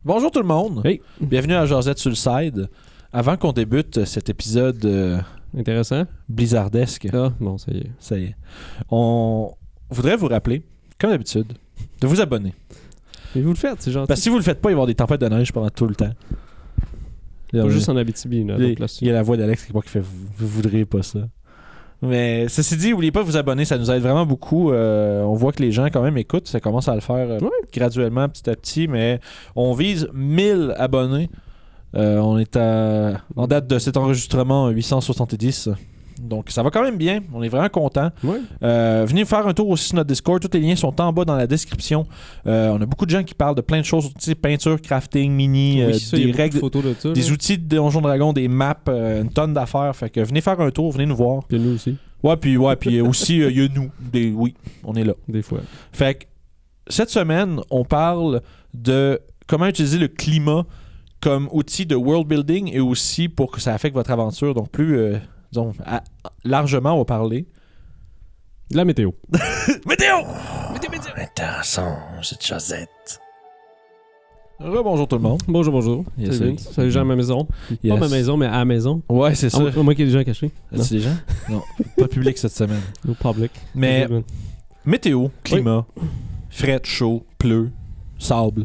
Bonjour tout le monde. Hey. Bienvenue à Josette sur le side. Avant qu'on débute cet épisode Intéressant. blizzardesque, Ah, bon, ça y est. ça y est, on voudrait vous rappeler, comme d'habitude, de vous abonner. Mais vous le faites, c'est gentil. Parce que si vous le faites pas, il va y avoir des tempêtes de neige pendant tout le temps. Pas juste en Abitibi, là. Il Donc là, y a la voix d'Alex qui fait vous voudriez pas ça. Mais ceci dit, n'oubliez pas de vous abonner, ça nous aide vraiment beaucoup. On voit que les gens quand même écoutent, ça commence à le faire graduellement, petit à petit, mais on vise 1000 abonnés. On est en date de cet enregistrement 870. Donc ça va quand même bien, on est vraiment contents. Ouais. Venez faire un tour aussi sur notre Discord, tous les liens sont en bas dans la description. On a beaucoup de gens qui parlent de plein de choses, tu sais, peinture, crafting, mini, Oui, ça, des règles, photos de ça, des là. outils de Donjons Dragons, des maps, une tonne d'affaires. Fait que venez faire un tour, venez nous voir. Puis nous aussi, Ouais, puis aussi, il y a nous. Oui, on est là. des fois. Fait que cette semaine, on parle de comment utiliser le climat comme outil de world building et aussi pour que ça affecte votre aventure. Donc, disons, largement, on va parler. De la météo. Météo! Intéressant, cette Josette. Bonjour tout le monde. Bonjour. Yes, Salut, oui. Salut les gens à ma maison. Yes. Pas ma maison, mais à la maison. Ouais, c'est ça. À moins qu'il y ait des gens cachés. Non. C'est des gens? Non, pas public cette semaine. No public. Mais Ok, météo, climat, fret, chaud, pleut, sable,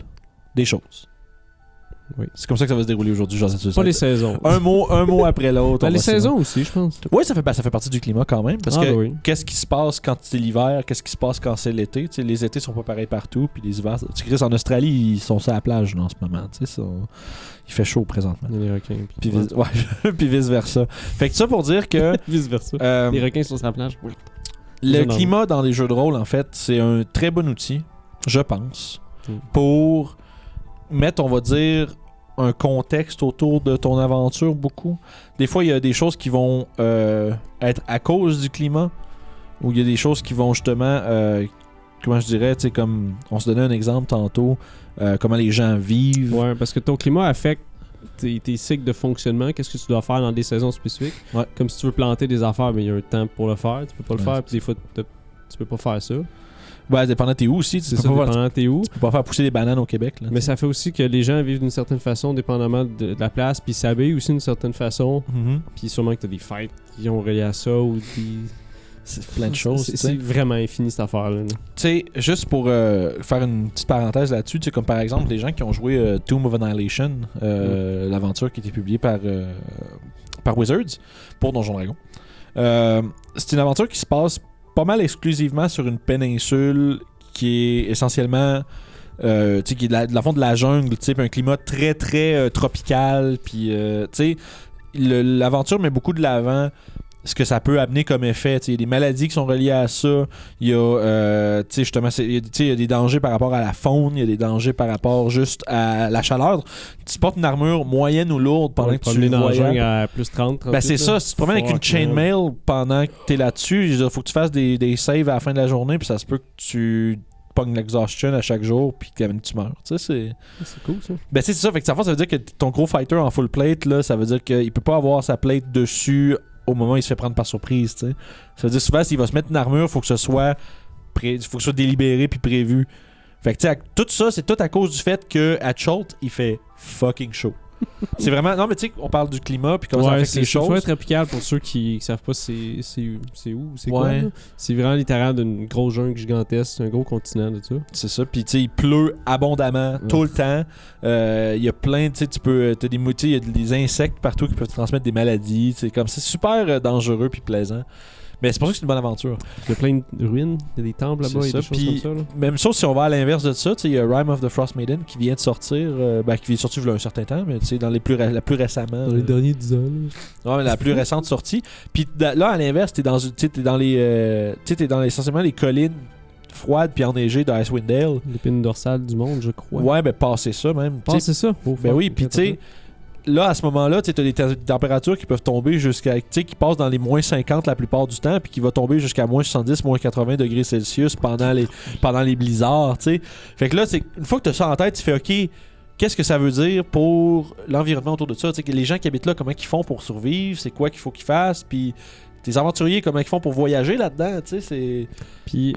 des choses. Oui. C'est comme ça que ça va se dérouler aujourd'hui, Josette sur le Pas site. les saisons. Un mot après l'autre. Ben, on les va saisons aussi, je pense. Oui, ça fait partie du climat quand même. Parce que ben oui. qu'est-ce qui se passe quand c'est l'hiver, qu'est-ce qui se passe quand c'est l'été. Tu sais, les étés sont pas pareils partout, puis les hivers. Tu sais, en Australie, ils sont sur la plage là, en ce moment. Tu sais, il fait chaud présentement. Il y a les requins. Puis vice versa. Fait que ça pour dire que Vice versa. Les requins sont sur la plage. Oui. le Énorme. climat dans les jeux de rôle, en fait, c'est un très bon outil, je pense, pour mettre, on va dire, un contexte autour de ton aventure beaucoup. Des fois, il y a des choses qui vont être à cause du climat, ou il y a des choses qui vont justement, comment je dirais, tu sais, comme on se donnait un exemple tantôt, comment les gens vivent. Ouais, parce que ton climat affecte tes cycles de fonctionnement. Qu'est-ce que tu dois faire dans des saisons spécifiques. Ouais. Comme si tu veux planter des affaires, mais il y a un temps pour le faire. Tu peux pas le Ouais. faire, puis des fois, tu peux pas faire ça. Ben, dépendant t'es où aussi, tu C'est peux ça, pas, dépendant t'es où. tu peux pas faire pousser des bananes au Québec. Là, Mais ça fait aussi que les gens vivent d'une certaine façon, dépendamment de la place, puis ils s'habillent aussi d'une certaine façon. Mhm. Puis sûrement que t'as des fêtes qui ont relié à ça, ou des... C'est plein de choses. tu sais. C'est vraiment infini, cette affaire-là. Tu sais, juste pour faire une petite parenthèse là-dessus, tu sais, comme par exemple les gens qui ont joué Tomb of Annihilation, l'aventure qui était publiée par Wizards pour Donjons Dragons. C'est une aventure qui se passe pas mal exclusivement sur une péninsule qui est essentiellement tu sais, qui est de la fond de la jungle, tu sais, puis un climat très très tropical, puis tu sais, l'aventure met beaucoup de l'avant ce que ça peut amener comme effet. Il y a des maladies qui sont reliées à ça. Il y a, justement, il y a des dangers par rapport à la faune. Il y a des dangers par rapport juste à la chaleur. Tu portes une armure moyenne ou lourde pendant que tu dans le jungle voyages. à plus 30, 38. Ben c'est ça, là. si tu te promènes avec une chainmail pendant que t'es là-dessus, il faut que tu fasses des saves à la fin de la journée, puis ça se peut que tu pognes l'exhaustion à chaque jour, puis que tu meurs. Tu sais, C'est cool, ça. ben c'est ça, fait que ça veut dire que ton gros fighter en full plate, là, ça veut dire qu'il peut pas avoir sa plate dessus au moment où il se fait prendre par surprise, tu sais. Ça veut dire souvent s'il va se mettre une armure, faut que ce soit délibéré puis prévu. Fait que tu sais, tout ça, c'est tout à cause du fait que à Chult, il fait fucking chaud. C'est vraiment, non mais tu sais, on parle du climat puis comment ça affecte les choses. C'est tropical pour ceux qui savent pas c'est où, c'est quoi. Ouais. Là. C'est vraiment littéralement d'une grosse jungle gigantesque, c'est un gros continent de ça. C'est ça, puis tu sais, il pleut abondamment tout le temps. Il y a plein, tu sais, t'as des moutiers, il y a des insectes partout qui peuvent te transmettre des maladies. C'est comme c'est super dangereux puis plaisant. Mais c'est pour ça que c'est une bonne aventure. Il y a plein de ruines, il y a des temples là-bas, il y a C'est des ça, choses puis comme ça. Là. même chose si on va à l'inverse de ça, tu sais, il y a Rime of the Frost Maiden qui vient de sortir, qui vient de sortir il y a un certain temps, mais tu sais, dans la plus récemment. Dans les derniers 10 ans. Là. Ouais, mais la plus récente sortie. Puis là, à l'inverse, t'es dans essentiellement les collines froides puis enneigées d'Icewind Dale. L'épine dorsale du monde, je crois. Ouais, ben passé ça même. Ah, c'est ça. Ben oui, puis tu sais, là, à ce moment-là, tu as des températures qui peuvent tomber jusqu'à, tu sais, qui passent dans les moins 50 la plupart du temps, puis qui va tomber jusqu'à moins 70, moins 80 degrés Celsius pendant les blizzards, tu sais. Fait que là, une fois que tu as ça en tête, tu fais OK, qu'est-ce que ça veut dire pour l'environnement autour de ça? Tu sais, les gens qui habitent là, comment ils font pour survivre? C'est quoi qu'il faut qu'ils fassent? Puis tes aventuriers, comment ils font pour voyager là-dedans, tu sais, c'est... Puis,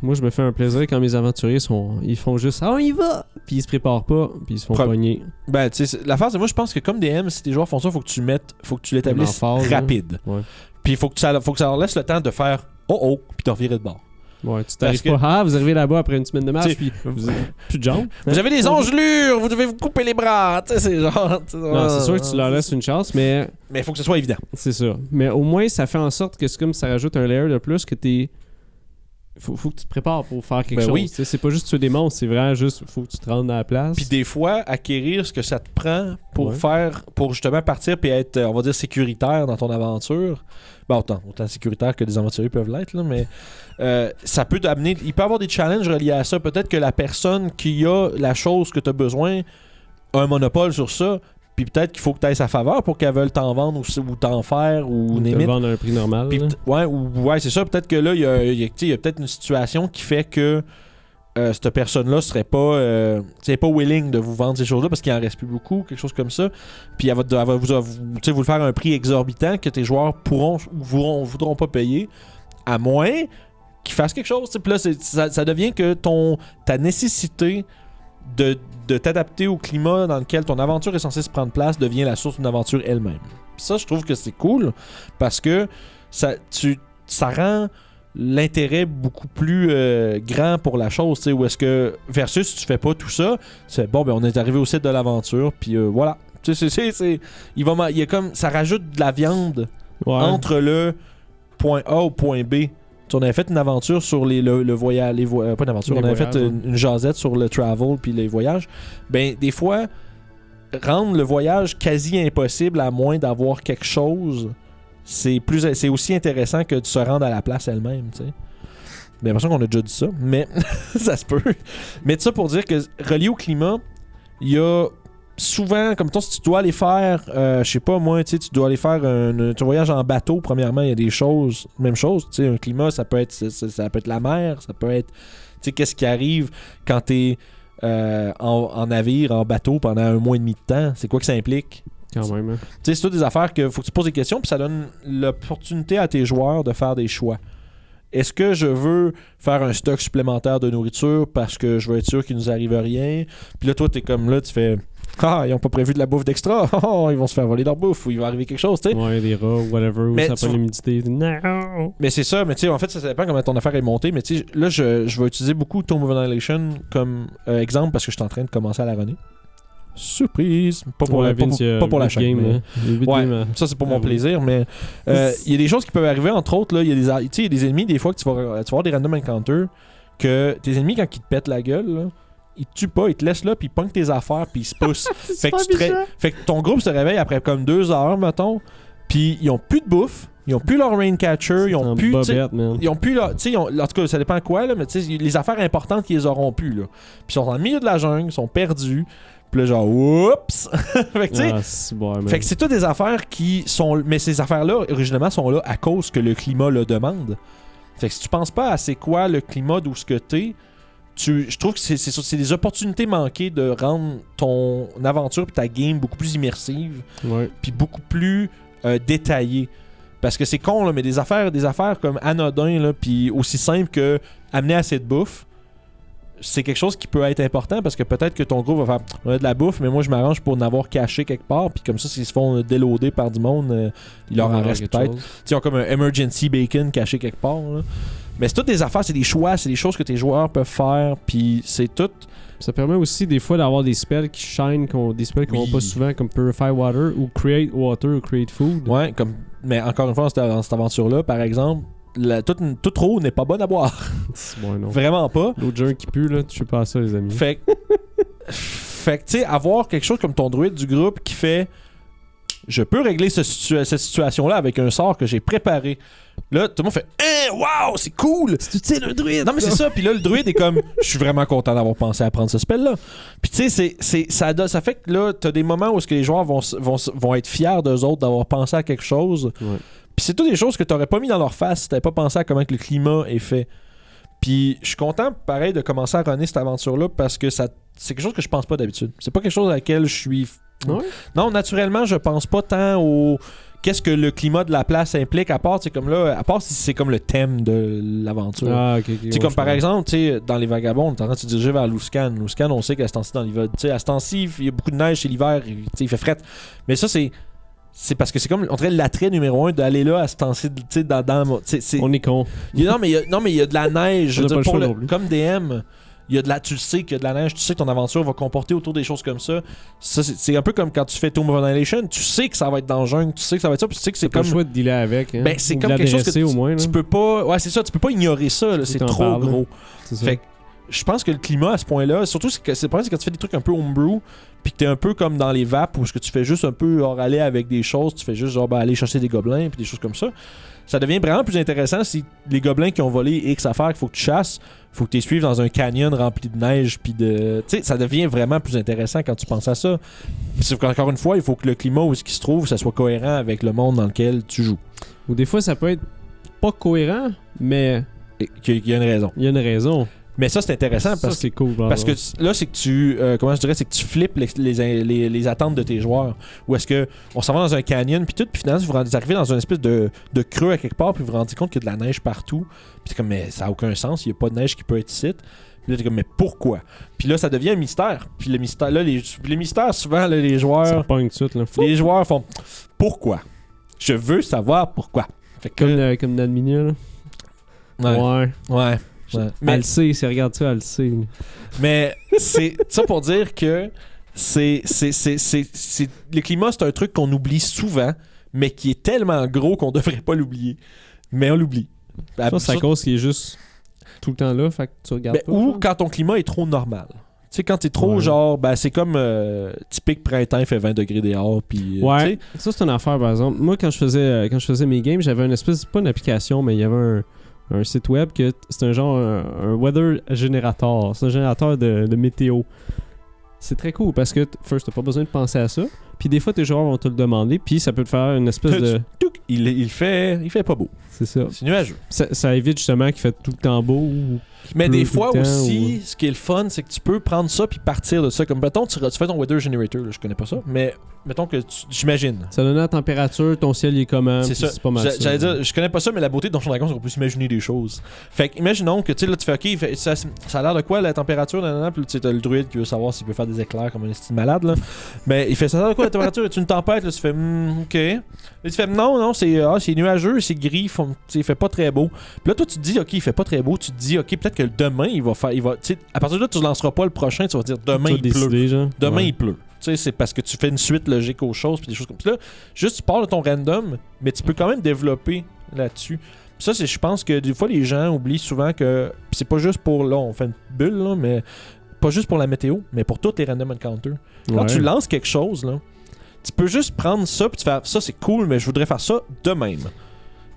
moi, je me fais un plaisir quand mes aventuriers ils font juste « Ah, on y va! » Puis ils se préparent pas, puis ils se font pogner. Ben, tu sais, l'affaire, c'est moi, je pense que comme DM, si tes joueurs font ça, faut que tu l'établisses rapide. Ouais. Puis faut que ça leur laisse le temps de faire « Oh, puis de revirer de bord. » Ouais, tu t'arrives pas. Ah, vous arrivez là-bas après une semaine de marche, puis vous avez plus de jambes. Vous avez des engelures, vous devez vous couper les bras. Tu sais, c'est genre. Non, c'est sûr que tu leur laisses une chance, mais. Mais il faut que ce soit évident. C'est ça. Mais au moins, ça fait en sorte que c'est comme ça rajoute un layer de plus que t'es. Faut que tu te prépares pour faire quelque chose. Oui. C'est pas juste tuer des monstres, c'est vraiment juste faut que tu te rendes à la place. Puis des fois, acquérir ce que ça te prend pour pour justement partir puis être, on va dire, sécuritaire dans ton aventure. Ben, autant sécuritaire que des aventuriers peuvent l'être, là, mais ça peut t'amener. Il peut y avoir des challenges reliés à ça. Peut-être que la personne qui a la chose que tu as besoin a un monopole sur ça. Puis peut-être qu'il faut que tu ailles sa faveur pour qu'elle veuille t'en vendre ou t'en faire ou te vendre à un prix normal. Puis, ouais, c'est ça. Peut-être que là, il y a peut-être une situation qui fait que cette personne-là serait pas willing de vous vendre ces choses-là parce qu'il en reste plus beaucoup, quelque chose comme ça. Puis elle va vous le faire à un prix exorbitant que tes joueurs voudront pas payer, à moins qu'ils fassent quelque chose. Puis là, ça devient que ta nécessité de t'adapter au climat dans lequel ton aventure est censée se prendre place devient la source d'une aventure elle-même. Puis ça, je trouve que c'est cool parce que ça rend l'intérêt beaucoup plus grand pour la chose, tu sais, où est-ce que versus si tu fais pas tout ça, c'est bon, ben on est arrivé au site de l'aventure, puis voilà. Tu sais, il y a comme ça rajoute de la viande entre le point A au point B. On avait fait une aventure sur le voyage, pas une aventure, on avait fait une jasette sur le travel puis les voyages. Ben des fois, rendre le voyage quasi impossible à moins d'avoir quelque chose, c'est aussi intéressant que de se rendre à la place elle-même, tu sais. J'ai l'impression qu'on a déjà dit ça, mais ça se peut. Mais ça pour dire que relié au climat, il y a souvent, comme toi, si tu dois aller faire, je sais pas moi, tu dois aller faire un voyage en bateau, premièrement, il y a des choses, même chose, tu sais, un climat, ça peut être la mer, ça peut être, tu sais, qu'est-ce qui arrive quand t'es en navire, en bateau pendant 1 mois et demi de temps, c'est quoi que ça implique? Quand même, hein. Tu sais, c'est toutes des affaires que faut que tu poses des questions, puis ça donne l'opportunité à tes joueurs de faire des choix. Est-ce que je veux faire un stock supplémentaire de nourriture parce que je veux être sûr qu'il nous arrive rien? Puis là, toi, t'es comme là, tu fais... Ah, ils ont pas prévu de la bouffe d'extra. Oh, ils vont se faire voler leur bouffe ou il va arriver quelque chose, tu sais. Ouais, des rats ou whatever, ou ça n'a pas l'humidité. Non! Mais c'est ça, mais tu sais, en fait, ça dépend comment ton affaire est montée. Mais tu sais, là, je vais utiliser beaucoup Tomb of Annihilation comme exemple parce que je suis en train de commencer à la runner. Surprise! Pas pour la chaîne. Game, ouais, ça c'est pour mon plaisir, mais il y a des choses qui peuvent arriver, entre autres, là, il y a des ennemis, des fois, que tu vas avoir des random encounters, que tes ennemis, quand ils te pètent la gueule, là, ils te tuent pas, ils te laissent là, puis ils punkent tes affaires, puis ils se poussent. fait que ton groupe se réveille après comme 2 heures, mettons, puis ils ont plus de bouffe, ils ont plus leur rain catcher, ils ont plus. Ils ont plus leur. Tu sais, en tout cas, ça dépend quoi, là, mais tu sais, les affaires importantes qu'ils auront plus, là. Puis ils sont dans le milieu de la jungle, ils sont perdus. Puis là, genre, oups! Fait que, tu sais, fait que c'est toutes des affaires qui sont. Mais ces affaires-là, originalement, sont là à cause que le climat le demande. Fait que si tu penses pas à c'est quoi le climat d'où ce que t'es, je trouve que c'est des opportunités manquées de rendre ton aventure et ta game beaucoup plus immersive. Puis beaucoup plus détaillée. Parce que c'est con, là, mais des affaires comme anodin, là, puis aussi simple que amener assez de bouffe, c'est quelque chose qui peut être important parce que peut-être que ton groupe va faire on a de la bouffe, mais moi je m'arrange pour en avoir caché quelque part, puis comme ça, s'ils se font déloader par du monde, il leur en reste peut-être. Ils ont comme un emergency bacon caché quelque part. Là. Mais c'est toutes des affaires, c'est des choix, c'est des choses que tes joueurs peuvent faire, puis c'est tout. Ça permet aussi des fois d'avoir des spells qui shine, des spells qu'on n'a pas souvent, comme Purify Water ou Create Water ou Create Food. Ouais, mais encore une fois, dans cette aventure-là, par exemple, toute eau n'est pas bonne à boire. Bon, non. Vraiment pas. L'eau de jungle qui pue, là, tu sais pas à ça, les amis. Fait que, tu sais, avoir quelque chose comme ton druide du groupe qui fait je peux régler cette situation-là avec un sort que j'ai préparé. Là, tout le monde fait wow, c'est cool! C'est utile, un druide! Non, mais c'est ça. Puis là, le druide est comme je suis vraiment content d'avoir pensé à prendre ce spell-là. Puis tu sais, ça fait que là, t'as des moments où est-ce que les joueurs vont être fiers d'eux autres d'avoir pensé à quelque chose. Ouais. Puis c'est toutes des choses que t'aurais pas mis dans leur face si t'avais pas pensé à comment que le climat est fait. Puis je suis content, pareil, de commencer à runner cette aventure-là parce que c'est quelque chose que je pense pas d'habitude. C'est pas quelque chose à laquelle je suis... Ouais. Non, naturellement, je pense pas tant aux qu'est-ce que le climat de la place implique, à part si c'est comme le thème de l'aventure. Ah, ok. C'est comme par exemple, dans les Vagabonds, on est en train de se diriger vers Luskan. Luskan, on sait qu'à ce temps-ci, dans l'hiver, à ce temps-ci, il y a beaucoup de neige, c'est l'hiver, il fait fret. Mais ça, c'est parce que c'est comme, on dirait l'attrait numéro 1 d'aller là à ce temps-ci, On est con. Non, mais il y a de la neige. Je veux dire, On a pas le choix non plus. comme DM, tu le sais qu'il y a de la neige, tu sais que ton aventure va comporter autour des choses comme ça. Ça, c'est un peu comme quand tu fais Tomb of Annihilation, tu sais que ça va être dans le jungle, tu sais que ça va être ça, puis tu sais que c'est T'as comme. pas le choix de dealer avec. Hein. Ben, c'est Ou comme de quelque chose que l'adresser au moins. tu peux pas. Ouais, c'est ça, tu peux pas ignorer ça, là, c'est t'en trop parles, là. gros. C'est ça. Fait que je pense que le climat à ce point-là, surtout c'est le problème, c'est quand tu fais des trucs un peu homebrew, puis que t'es un peu comme dans les vapes où ce que tu fais juste un peu aller avec des choses, tu fais juste genre aller chasser des gobelins puis des choses comme ça. Ça devient vraiment plus intéressant si les gobelins qui ont volé X affaires qu'il faut que tu chasses, faut que tu les suives dans un canyon rempli de neige puis de, tu sais, ça devient vraiment plus intéressant quand tu penses à ça. Puis encore une fois, il faut que le climat où ce qui se trouve, ça soit cohérent avec le monde dans lequel tu joues. Ou des fois, ça peut être pas cohérent, mais Il y a une raison. il y a une raison. Mais ça, c'est intéressant Ça, parce c'est cool. Parce que là, c'est que tu. Comment je dirais, c'est que tu flippes les attentes de tes joueurs. Ou est-ce que on s'en va dans un canyon, puis tout, puis finalement, vous arrivez dans une espèce de creux à quelque part, puis vous vous rendez compte qu'il y a de la neige partout. Puis c'est comme, mais ça n'a aucun sens, il n'y a pas de neige qui peut être ici. Puis là, t'es comme, mais pourquoi? Puis là, ça devient un mystère. Puis le mystère, là, les mystères, souvent, là, les ça joueurs. pogne tout de suite. Là. Les joueurs font, pourquoi? Je veux savoir pourquoi. Fait que, Comme Nadminia. Là. Ouais. Ouais. Elle le sait, c'est regarde ça, elle le sait. Mais c'est ça pour dire que le climat, c'est un truc qu'on oublie souvent, mais qui est tellement gros qu'on devrait pas l'oublier. Mais on l'oublie. Ça, c'est à cause qu'il est juste tout le temps là, fait que tu regardes pas. Ou ça. quand ton climat est trop normal. Tu sais, quand t'es trop genre, ben c'est comme typique printemps, il fait 20 degrés dehors, puis ouais, ça c'est une affaire par exemple. Moi, quand je faisais mes games, j'avais une espèce, pas une application, mais il y avait un site web que c'est un genre un weather generator. C'est un générateur de météo. C'est très cool parce que first, t'as pas besoin de penser à ça. Puis des fois, tes joueurs vont te le demander, puis ça peut te faire une espèce de. Il fait pas beau. C'est ça. C'est nuageux. Ça évite justement qu'il fait tout le temps beau. Mais des fois tout le temps, aussi, ce qui est le fun, c'est que tu peux prendre ça puis partir de ça. Comme mettons, tu fais ton weather generator, là, je connais pas ça, mais mettons que j'imagine. Ça donne la température, ton ciel il est comment. C'est ça. C'est pas mal. J'allais dire, je connais pas ça, mais la beauté de Donjon Dragon, c'est qu'on peut s'imaginer des choses. Fait que, imaginons que tu sais, là, tu fais OK, ça a l'air de quoi la température, puis tu sais, t'as le druide qui veut savoir s'il peut faire des éclairs comme un style malade, là. Mais il fait ça a l'air de quoi la température? Tu une tempête, là, tu fais OK. Là, tu fais non, c'est nuageux, c'est gris, il fait pas très beau. Puis là, toi, tu te dis OK, il fait pas très beau, tu te dis OK, peut-être que demain, à partir de là, tu lanceras pas le prochain, tu vas dire demain il pleut. Genre. Demain il pleut. Tu sais, c'est parce que tu fais une suite logique aux choses puis des choses comme ça. Là, juste tu pars de ton random, mais tu peux quand même développer là-dessus. Puis ça, je pense que des fois les gens oublient souvent que pis c'est pas juste pour là, on fait une bulle là, mais pas juste pour la météo, mais pour tous les random encounters. Quand tu lances quelque chose là, tu peux juste prendre ça puis tu fais ça c'est cool, mais je voudrais faire ça de même.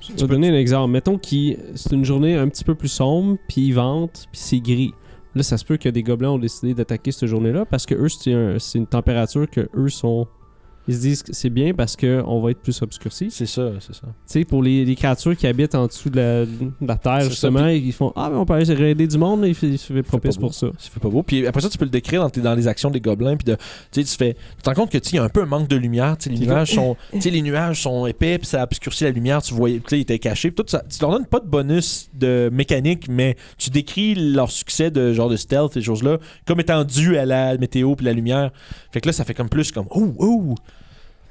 Je vais donner un exemple. Mettons que c'est une journée un petit peu plus sombre, puis il vente, puis c'est gris. Là, ça se peut que des gobelins ont décidé d'attaquer cette journée-là parce que eux, c'est une température que eux sont. Ils se disent que c'est bien parce qu'on va être plus obscurci. C'est ça. Tu sais, pour les créatures qui habitent en dessous de la terre, justement, ils font mais on peut aller raider du monde, il fait propice pour ça. Ça fait pas beau. Puis après ça, tu peux le décrire dans les actions des gobelins. Puis tu te rends compte que il y a un peu un manque de lumière. Les nuages sont épais, puis ça obscurcit la lumière. Tu vois, ils étaient cachés. Tout ça, tu leur donnes pas de bonus de mécanique, mais tu décris leur succès de genre de stealth, ces choses-là, comme étant dû à la météo puis la lumière. Fait que là, ça fait comme plus comme oh.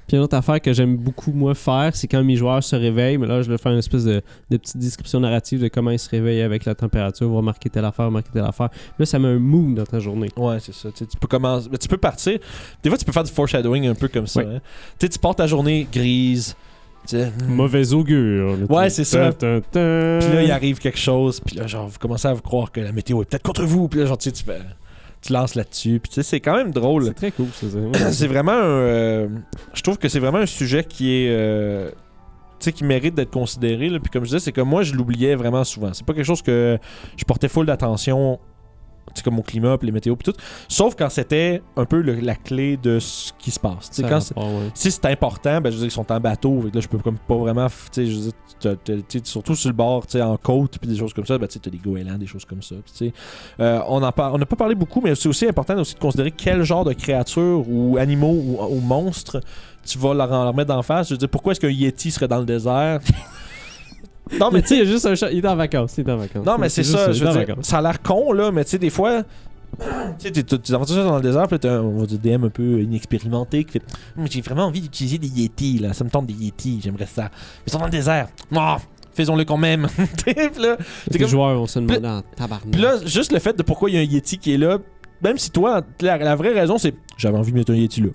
Puis une autre affaire que j'aime beaucoup, moi, faire, c'est quand mes joueurs se réveillent, mais là, je vais faire une espèce de petite description narrative de comment ils se réveillent avec la température, va marquer telle affaire. Là, ça met un mood dans ta journée. Ouais, c'est ça. Tu peux commencer, tu peux partir. Des fois, tu peux faire du foreshadowing un peu comme ça. Ouais. Hein? Tu pars ta journée grise. Mauvais augure. Ouais, c'est ça. Puis là, Puis là, il arrive quelque chose. Puis là, genre, vous commencez à vous croire que la météo est peut-être contre vous. Puis là, genre, tu lances là-dessus. Puis tu sais, c'est quand même drôle. C'est très cool, ça. C'est vraiment je trouve que c'est vraiment un sujet qui est qui mérite d'être considéré là. Puis comme je disais, c'est que moi je l'oubliais vraiment souvent. C'est pas quelque chose que je portais full d'attention comme au climat, puis les météos, puis tout. Sauf quand c'était un peu la clé de ce qui se passe. Si c'est important, ben, je veux dire, ils sont en bateau, fait que là, je peux comme pas vraiment. Je veux dire, surtout sur le bord, en côte, puis des choses comme ça, ben, tu as des goélands, des choses comme ça. On n'a pas parlé beaucoup, mais c'est aussi important aussi de considérer quel genre de créatures ou animaux ou monstres tu vas leur mettre d'en face. Je veux dire, pourquoi est-ce qu'un Yeti serait dans le désert? Non, mais tu sais, il y a juste un chat. Il est en vacances. Non, mais c'est ça. Je veux dire, ça a l'air con, là, mais tu sais, des fois, tu sais, t'es aventures dans le désert, puis t'as un DM un peu inexpérimenté qui fait j'ai vraiment envie d'utiliser des Yetis, là. Ça me tente des Yetis, j'aimerais ça. Ils sont dans le désert. Oh, faisons-le quand même. Les joueurs, on se demande en tabarnak. Puis là, juste le fait de pourquoi il y a un Yeti qui est là, même si toi, la vraie raison, c'est j'avais envie de mettre un Yeti là.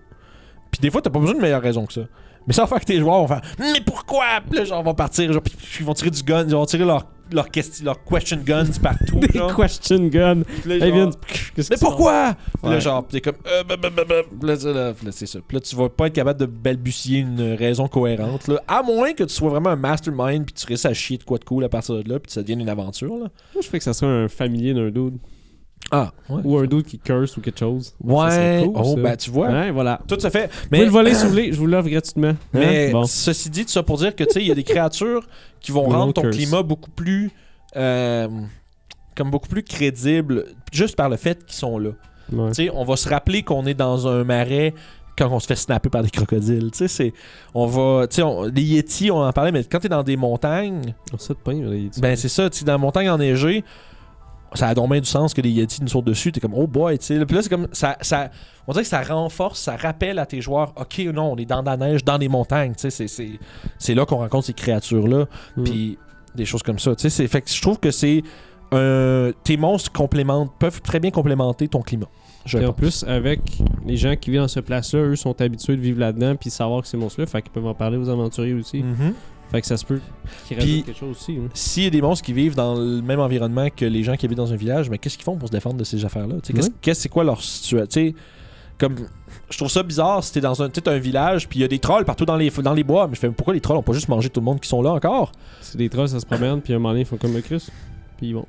Puis des fois, t'as pas besoin de meilleure raison que ça. Mais ça va faire que tes joueurs vont faire mais pourquoi? Puis là, genre, vont partir, genre, ils vont tirer du gun, ils vont tirer leur question guns partout. Des question guns. Là, genre, mais pourquoi? Puis là, genre, t'es comme là, c'est ça. Puis là, tu vas pas être capable de balbutier une raison cohérente, là, à moins que tu sois vraiment un mastermind puis tu réussisses à chier de quoi de cool à partir de là puis ça devienne une aventure, là. Moi, je fais que ça serait un familier d'un dude. Ah, ouais. Ou un dude qui curse ou quelque chose. Ouais. Cool, oh, ça. ben tu vois. Ouais, voilà. Tout se fait. Mais vous le voler si vous voulez, je vous l'offre gratuitement. Mais bon. ceci dit, tout ça pour dire que tu sais, il y a des créatures qui vont rendre ton climat beaucoup plus beaucoup plus crédible juste par le fait qu'ils sont là. Ouais. Tu sais, on va se rappeler qu'on est dans un marais quand on se fait snapper par des crocodiles. Tu sais, les Yetis, on en parlait, mais quand t'es dans des montagnes, On sait pas, les Yetis. ben c'est ça, tu sais, dans la montagne enneigée, ça a donc bien du sens que les Yetis nous sautent dessus. T'es comme, oh boy, tu sais. Puis là, c'est comme, on dirait que ça renforce, ça rappelle à tes joueurs, ok, non, on est dans la neige, dans les montagnes. Tu sais, c'est là qu'on rencontre ces créatures-là. Puis des choses comme ça. Tu sais, fait que je trouve que c'est tes monstres peuvent très bien complémenter ton climat. Et en plus, avec les gens qui vivent dans ce place-là, eux sont habitués de vivre là-dedans puis savoir que ces monstres-là, fait qu'ils peuvent en parler aux aventuriers aussi. Fait que ça se peut qu'ils rajoutent quelque chose aussi. Hein. S'il y a des monstres qui vivent dans le même environnement que les gens qui vivent dans un village, mais qu'est-ce qu'ils font pour se défendre de ces affaires-là? C'est quoi leur situation? Comme, je trouve ça bizarre si t'es dans un village puis il y a des trolls partout dans les bois, mais je fais pourquoi les trolls ont pas juste mangé tout le monde qui sont là encore? C'est des trolls, ça se promène puis à un moment donné ils font comme le Chris. Puis ils vont.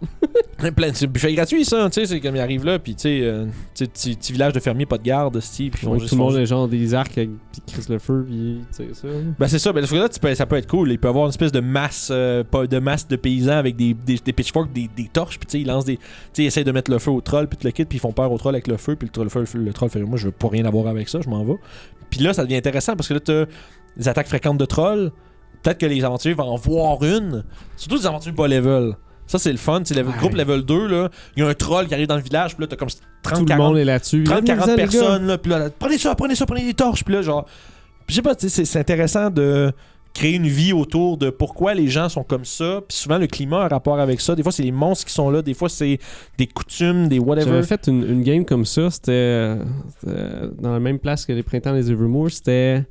C'est buffet gratuit ça, tu sais, c'est comme ils arrivent là puis tu sais, petit village de fermiers, pas de garde, puis tout le monde a genre des arcs qui crissent le feu puis tu sais ça. Ben c'est ça, ben là ça peut être cool, il peut y avoir une espèce de masse de paysans avec des pitchforks, des torches, puis tu sais ils lancent ils essayent de mettre le feu au troll puis tout le kit, puis ils font peur au troll avec le feu, puis le troll fait moi je veux pas rien avoir avec ça, je m'en vais. Puis là ça devient intéressant parce que là t'as des attaques fréquentes de trolls, peut-être que les aventuriers vont en voir une, surtout des aventuriers bas level. Ça, c'est le fun. Groupe level 2, là, il y a un troll qui arrive dans le village, puis là, t'as comme 30-40 personnes, là, puis là, prenez des torches, puis là, genre, je sais pas, c'est intéressant de créer une vie autour de pourquoi les gens sont comme ça, puis souvent, le climat a un rapport avec ça. Des fois, c'est les monstres qui sont là, des fois, c'est des coutumes, des whatever. J'avais fait une game comme ça, c'était dans la même place que les Printemps des Evermoor, c'était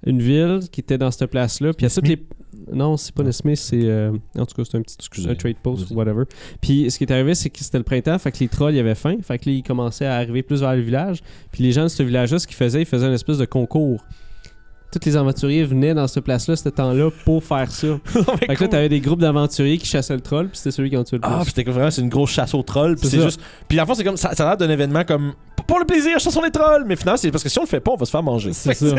une ville qui était dans cette place-là, puis il y a toutes les... Non, c'est pas Nesmith, c'est... En tout cas, c'est un trade post ou whatever. Puis ce qui est arrivé, c'est que c'était le printemps, fait que les trolls, ils avaient faim. Fait que là, ils commençaient à arriver plus vers le village. Puis les gens de ce village-là, ce qu'ils faisaient, ils faisaient une espèce de concours. Tous les aventuriers venaient dans ce place-là, ce temps-là, pour faire ça. Fait que là, t'avais des groupes d'aventuriers qui chassaient le troll, puis c'était celui qui en tuait le plus. Ah, c'était vraiment, c'est une grosse chasse aux trolls. Puis c'est juste... Puis en fait, c'est comme... Ça a l'air d'un événement comme... Pour le plaisir, chassons les trolls! Mais finalement, c'est parce que si on le fait pas, on va se faire manger. C'est ça.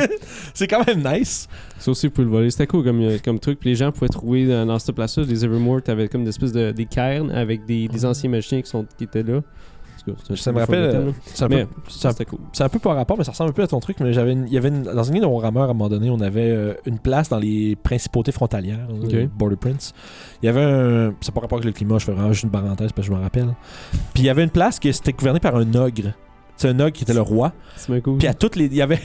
C'est quand même nice. Ça aussi, vous pouvez le voler. C'était cool comme truc. Puis les gens pouvaient trouver dans cette place-là, des Evermore, t'avais comme des espèces des cairns avec des anciens magiciens qui étaient là. Ça me rappelle. C'était cool. C'est un peu par rapport, mais ça ressemble un peu à ton truc. Mais dans une ligne de Warhammer, à un moment donné, on avait une place dans les principautés frontalières, Border Prince. Il y avait ça n'a pas rapport avec le climat, je fais vraiment juste une parenthèse parce que je m'en rappelle. Puis il y avait une place qui était gouvernée par un ogre. C'est un ogre qui était le roi. C'est cool. Puis il y avait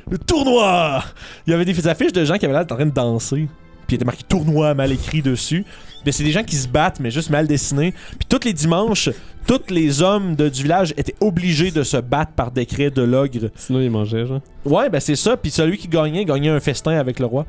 le tournoi. Il y avait des affiches de gens qui avaient l'air en train de danser. Puis il était marqué tournoi mal écrit dessus. Ben, c'est des gens qui se battent, mais juste mal dessinés. Puis tous les dimanches, tous les hommes du village étaient obligés de se battre par décret de l'ogre. Sinon, ils mangeaient, genre. Ouais, ben c'est ça. Puis celui qui gagnait un festin avec le roi.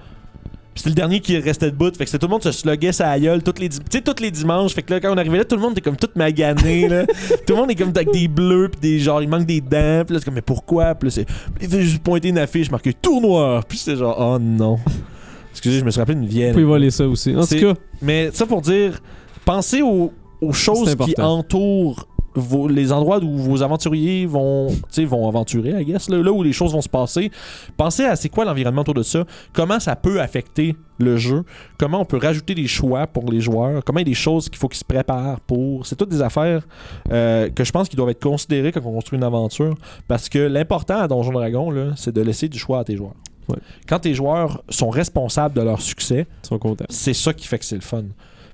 Puis c'était le dernier qui restait debout. Fait que tout le monde se sluguait sa gueule tous les dimanches. Fait que là, quand on arrivait là, tout le monde était comme tout magané. Là. Tout le monde est comme avec des bleus. Puis il manque des dents. Puis là, c'est comme, mais pourquoi? Puis là, il fait juste pointer une affiche marquée tournoi. Puis c'est genre, oh non. Excusez, je me suis rappelé une vieille. Vous pouvez voler ça aussi. En tout cas. Mais ça pour dire, pensez aux choses qui entourent les endroits où vos aventuriers vont aventurer, I guess, là où les choses vont se passer. Pensez à c'est quoi l'environnement autour de ça, comment ça peut affecter le jeu, comment on peut rajouter des choix pour les joueurs, comment il y a des choses qu'il faut qu'ils se préparent pour. C'est toutes des affaires que je pense qu'ils doivent être considérées quand on construit une aventure, parce que l'important à Donjon Dragon, là, c'est de laisser du choix à tes joueurs. Ouais. Quand tes joueurs sont responsables de leur succès, Ils sont contents. c'est ça qui fait que c'est le fun.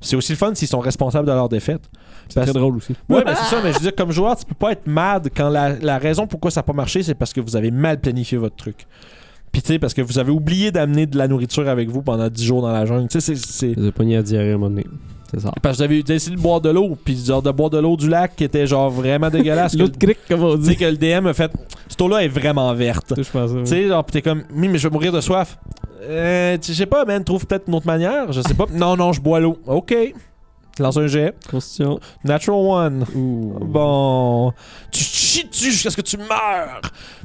C'est aussi le fun s'ils sont responsables de leur défaite. C'est très drôle aussi. Ouais, ben c'est ça, mais je veux dire, comme joueur, tu peux pas être mad quand la raison pourquoi ça n'a pas marché, c'est parce que vous avez mal planifié votre truc. Puis tu sais, parce que vous avez oublié d'amener de la nourriture avec vous pendant 10 jours dans la jungle. Tu sais, c'est... Ils ont pogné à diarrhée à un moment donné. C'est ça. Parce que vous avez essayé de boire de l'eau, puis genre de boire de l'eau du lac qui était genre vraiment dégueulasse. L'eau de crique, comme on Tu sais dit. que le DM a fait, cette eau-là est vraiment verte. Je pense ça. Tu sais, genre, pis t'es comme, mais je vais mourir de soif. Je sais pas, man, trouve peut-être une autre manière, je sais pas. Non, je bois l'eau. Ok. Lance un jet. Constitution. Natural one. Ouh. Bon. Tu chies dessus jusqu'à ce que tu meurs.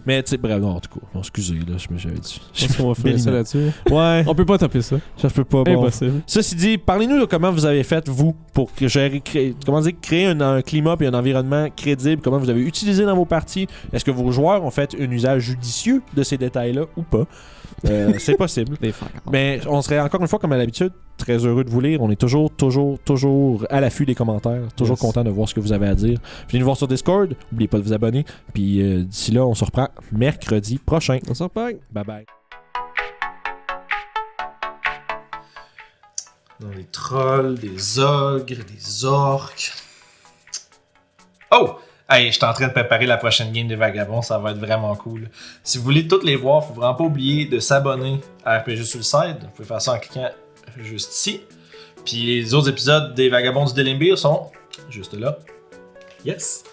Mais tu sais, bref, non, en tout cas. Non, excusez, là, j'avais dit. Je pense qu'on va faire ça là-dessus. Ouais. On peut pas taper ça. Ça, je peux pas. Bon. Impossible. Ceci dit, parlez-nous de comment vous avez fait, vous, pour créer un climat et un environnement crédible, comment vous avez utilisé dans vos parties. Est-ce que vos joueurs ont fait un usage judicieux de ces détails-là ou pas? C'est possible. Des fuck. Mais on serait encore une fois, comme à l'habitude, très heureux de vous lire. On est toujours à l'affût des commentaires. Toujours Yes. content de voir ce que vous avez à dire. Venez nous voir sur Discord. N'oubliez pas de vous abonner. Puis d'ici là, on se reprend mercredi prochain. On s'en reparle. Bye bye. Dans les trolls, des ogres, des orques. Oh! Hey, je suis en train de préparer la prochaine game des Vagabonds, ça va être vraiment cool. Si vous voulez toutes les voir, il faut vraiment pas oublier de s'abonner à RPG Suicide. Vous pouvez faire ça en cliquant juste ici. Puis les autres épisodes des Vagabonds du Delimbir sont juste là. Yes!